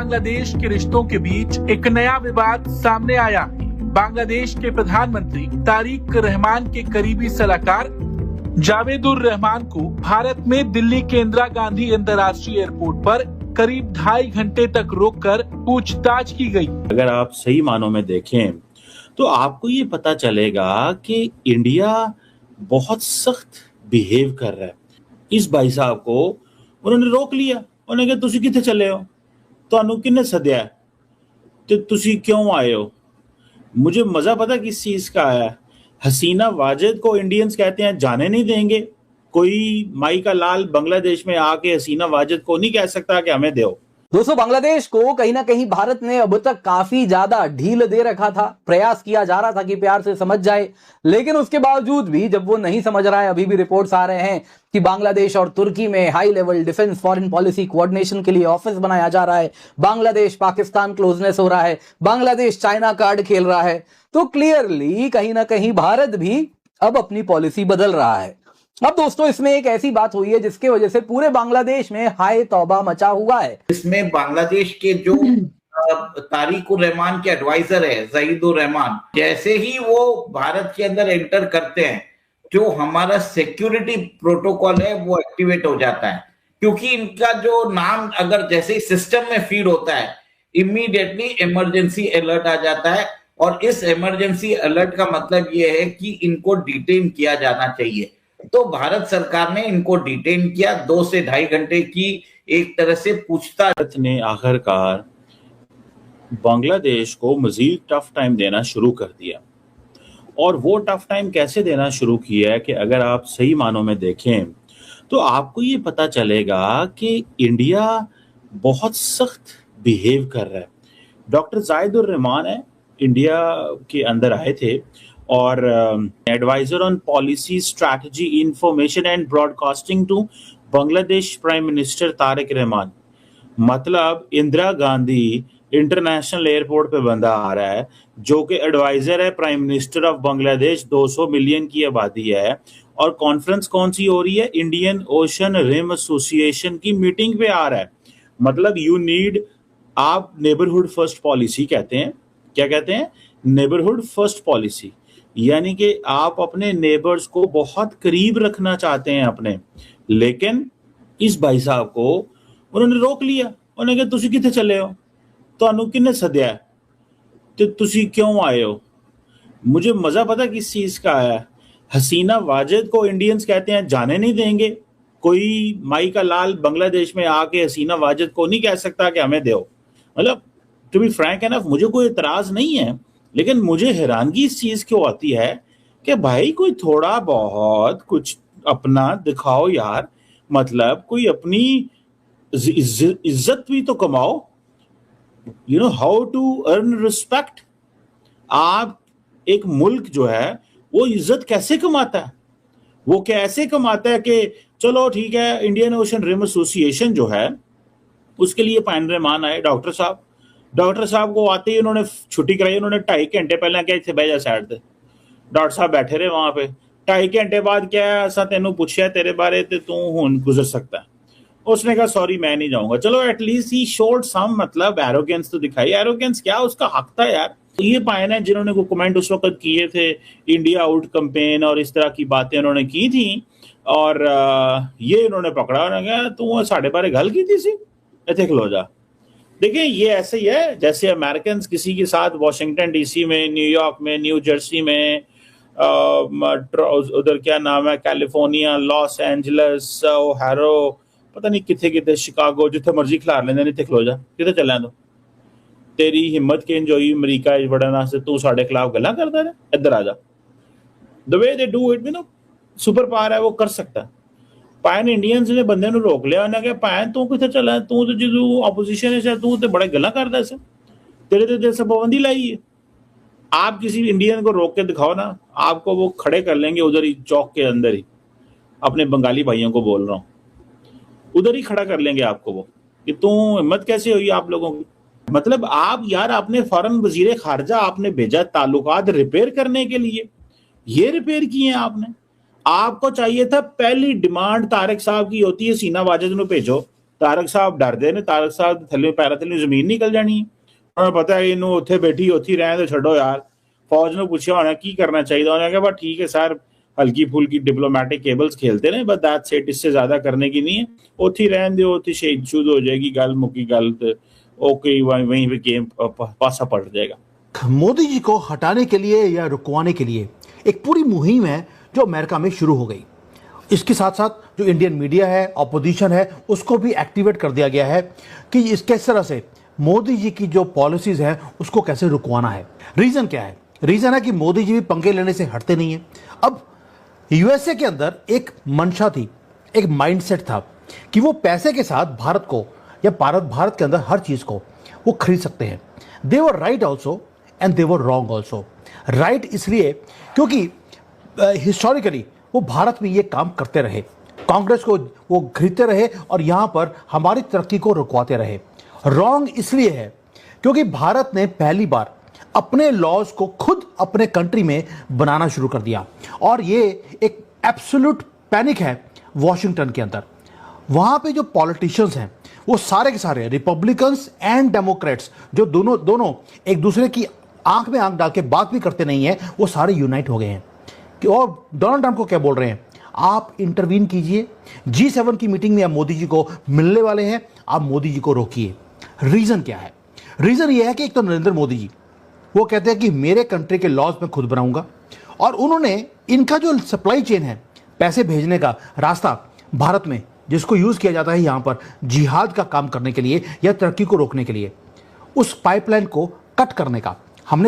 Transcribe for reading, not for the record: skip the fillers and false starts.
बांग्लादेश के रिश्तों के बीच एक नया विवाद सामने आया। बांग्लादेश के प्रधानमंत्री तारिक रहमान के करीबी सलाहकार जावेदुर रहमान को भारत में दिल्ली के इंदिरा गांधी अंतर्राष्ट्रीय एयरपोर्ट पर करीब 2.5 घंटे तक रोककर पूछताछ की गई। अगर आप सही मानों में देखें तो आपको ये पता चलेगा कि इंडिया बहुत सख्त बिहेव कर रहा है। इस भाई साहब को उन्होंने रोक लिया, उन्होंने कहा तुसी किथे चले हो, ਤੁਹਾਨੂੰ किन्ने सद्या है, तो तुसी क्यों आए हो। मुझे मजा पता किस चीज का आया। हसीना वाजिद को इंडियंस कहते हैं जाने नहीं देंगे। कोई माई का लाल बांग्लादेश में आके हसीना वाजिद को नहीं कह सकता कि हमें दो। दोस्तों, बांग्लादेश को कहीं ना कहीं भारत ने अब तक काफी ज्यादा ढील दे रखा था। प्रयास किया जा रहा था कि प्यार से समझ जाए, लेकिन उसके बावजूद भी जब वो नहीं समझ रहा है, अभी भी रिपोर्ट्स आ रहे हैं कि बांग्लादेश और तुर्की में high level defence foreign policy coordination के लिए ऑफिस बनाया जा रहा है। बांग्लादेश पाकिस्तान क्लोजनेस हो रहा है, बांग्लादेश चाइना कार्ड खेल रहा है। तो क्लियरली कहीं ना कहीं भारत भी अब अपनी पॉलिसी बदल रहा है। अब दोस्तों, इसमें एक ऐसी बात हुई है जिसके वजह से पूरे बांग्लादेश में हाय तौबा मचा हुआ है। इसमें बांग्लादेश के जो तारिकुर रहमान के एडवाइजर है ज़हीदुर रहमान, जैसे ही वो भारत के अंदर एंटर करते हैं, जो हमारा सिक्योरिटी प्रोटोकॉल है वो एक्टिवेट हो जाता है। क्योंकि इनका जो नाम अगर जैसे ही सिस्टम में फीड होता है, इमीडिएटली इमरजेंसी अलर्ट आ जाता है। और इस इमरजेंसी अलर्ट का मतलब ये है कि इनको डिटेन किया जाना चाहिए। तो भारत सरकार ने इनको डिटेन किया। 2 से 2.5 घंटे की एक तरह से पूछताछ ने आखिरकार बांग्लादेश को मजीद टफ टाइम देना शुरू कर दिया। और वो टफ टाइम कैसे देना शुरू किया है कि अगर आप सही मानों में देखें तो आपको ये पता चलेगा कि इंडिया बहुत सख्त बिहेव कर रहा है। डॉक्टर जावेदुर रहमान है, इंडिया के अंदर आए थे और adviser on policy strategy information and broadcasting to Bangladesh prime minister Tarique Rahman. मतलब इंदिरा गांधी इंटरनेशनल एयरपोर्ट पे बंदा आ रहा है जो कि एडवाइजर है prime minister of Bangladesh. 200 million की आबादी है और कॉन्फ्रेंस कौन सी हो रही है, इंडियन ओशन रिम एसोसिएशन की मीटिंग पे आ रहा है। मतलब यू नीड, आप नेबरहुड फर्स्ट पॉलिसी कहते हैं, क्या कहते हैं, नेबरहुड फर्स्ट पॉलिसी, यानी कि आप अपने नेबर्स को बहुत करीब रखना चाहते हैं अपने। लेकिन इस भाई साहब को उन्होंने रोक लिया, उन्होंने कहा तुसी किथे चले हो, ਤੁਹਾਨੂੰ किन्ने सद्या है, तो तुसी क्यों आए हो। मुझे मजा पता किस चीज का आया। हसीना वाजिद को इंडियंस कहते हैं जाने नहीं देंगे। कोई माई का लाल बांग्लादेश में आके हसीना वाजिद को नहीं कह सकता कि हमें दो। मतलब टू बी फ्रैंक एनफ, मुझे कोई एतराज नहीं है, लेकिन मुझे हैरानगी इस चीज क्यों आती है कि भाई कोई थोड़ा बहुत कुछ अपना दिखाओ यार। मतलब कोई अपनी इज्जत भी तो कमाओ। You know how to earn respect. आप एक मुल्क जो है वो इज्जत कैसे कमाता है, वो कैसे कमाता है कि चलो ठीक है, इंडियन ओशन रिम एसोसिएशन जो है उसके लिए पायन रहमान आए, डॉक्टर साहब को आते ही उन्होंने छुट्टी कराई। उन्होंने 2.5 घंटे पहले क्या इतने बह जा साइड से, डॉक्टर साहब बैठे रहे वहां पे। 2.5 घंटे बाद क्या ऐसा तेनू पूछा तेरे बारे ते तू हुन गुजर सकता है। उसने कहा सॉरी मैं नहीं जाऊंगा। चलो एटलीस्ट ही शोड सम मतलब एरोगेंस तो दिखाई। एरोगेंस क्या, उसका हक था यार। ये पायन है जिन्होंने को कमेंट उस वक्त किए थे, इंडिया आउट कैंपेन और इस तरह की बातें उन्होंने की थी। और ये इन्होंने पकड़ा, उन्होंने कहा तू साढ़े बारे गल की थी सी, इतने खलो जा। देखिए ये ऐसे ही है जैसे अमेरिकन किसी के साथ वाशिंगटन डीसी में, न्यूयॉर्क में, न्यू जर्सी में, उधर क्या नाम है, कैलिफोर्निया, लॉस एंजलिस, ओहारो, पता नहीं किथे किथे, शिकागो, जिथे मर्जी खिलार लेंदे ने, इत्थे खलो जा, किथे चलना तू, तेरी हिम्मत के जोई अमरीका बड़न वास्ते तू साडे खिलाफ गल्लां करदा है, इधर आ जा। The way they do it, you know, super power है वो कर सकता है। पायन इंडियंस ने बंदे ਨੂੰ रोक लिया, उन्हें कहा पायन तू किथे चला, तू तो जो ऑपोजिशन है तू तो बड़े गल्ला करदा है, तेरे तो जैसे पाबंदी लाई है। आप किसी इंडियन को रोक के दिखाओ ना, आपको वो खड़े कर लेंगे उधर ही चौक के अंदर ही। अपने बंगाली भाइयों को बोल रहा हूँ, उधर ही खड़ा कर लेंगे आपको वो कि तू हिम्मत कैसे हुई आप लोगों की। मतलब आप यार अपने फॉरेन वजीर खारजा आपने भेजा ताल्लुकात रिपेयर करने के लिए, ये रिपेयर किए हैं आपने। आपको चाहिए था पहली डिमांड तारिक साहब की होती है सीना वाजिद को भेजो, ਤਾਰਕ ਸਾਹਿਬ ਡਰਦੇ ਨੇ, ਤਾਰਕ ਸਾਹਿਬ ਦੇ ਥੱਲੇ ਪੈਰਾਂ ਥੱਲੇ ਜ਼ਮੀਨ ਨਿਕਲ ਜਾਣੀ ਹੈ। ਉਹਨਾਂ ਨੂੰ ਪਤਾ ਹੈ ਇਹਨੂੰ ਉੱਥੇ ਬੈਠੀ ਉੱਥੇ ਹੀ ਰਹਿਣ ਦੇ, ਛੱਡੋ ਯਾਰ। ਫੌਜ ਨੂੰ ਪੁੱਛਿਆ ਹੋਣਾ ਕੀ ਕਰਨਾ ਚਾਹੀਦਾ, ਉਹਨੇ ਕਿਹਾ बस ठीक है सर, हल्की फुल्की डिप्लोमेटिक केबल्स खेलते रहे, बस दैट्स इट, इससे ज्यादा करने की नहीं है, ਉੱਥੇ ਹੀ ਰਹਿਣ ਦਿਓ, ਉੱਥੇ शहीद शुद्ध हो जाएगी, गल मुक्की गल, ओके वहीं पे गेम पासा पलट जाएगा। मोदी जी को हटाने के लिए या रुकवाने के लिए एक पूरी मुहिम है जो अमेरिका में शुरू हो गई। इसके साथ साथ जो इंडियन मीडिया है, ऑपोजिशन है, उसको भी एक्टिवेट कर दिया गया है कि इस किस तरह से मोदी जी की जो पॉलिसीज हैं उसको कैसे रुकवाना है। रीजन क्या है? रीजन है कि मोदी जी भी पंगे लेने से हटते नहीं है। अब यूएसए के अंदर एक मंशा थी, एक माइंडसेट था कि वो पैसे के साथ भारत को या भारत के अंदर हर चीज को वो खरीद सकते हैं। They were right also and they were wrong also. Right इसलिए क्योंकि हिस्टोरिकली वो भारत में ये काम करते रहे, कांग्रेस को वो खरीदते रहे और यहां पर हमारी तरक्की को रुकवाते रहे। रॉन्ग इसलिए है क्योंकि भारत ने पहली बार अपने लॉज को खुद अपने कंट्री में बनाना शुरू कर दिया और ये एक एब्सोल्यूट पैनिक है वॉशिंगटन के अंदर। वहां पे जो पॉलिटिशियंस हैं वो सारे के सारे रिपब्लिकन्स एंड डेमोक्रेट्स जो दोनों एक दूसरे की आंख में आंख डाल के बात भी करते नहीं है, वो सारे यूनाइट हो गए हैं। और डोनाल्ड ट्रंप को क्या बोल रहे हैं? आप इंटरवीन कीजिए, G7 की मीटिंग में आप मोदी जी को मिलने वाले हैं, आप मोदी जी को रोकिए। रीजन क्या है? रीजन ये है कि एक तो नरेंद्र मोदी जी वो कहते हैं कि मेरे कंट्री के लॉज मैं खुद बनाऊंगा, और उन्होंने इनका जो सप्लाई चेन है, पैसे भेजने का रास्ता भारत में जिसको यूज किया जाता है यहां पर जिहाद का काम करने के लिए या तरक्की को रोकने के लिए, उस पाइपलाइन को कट करने का हमने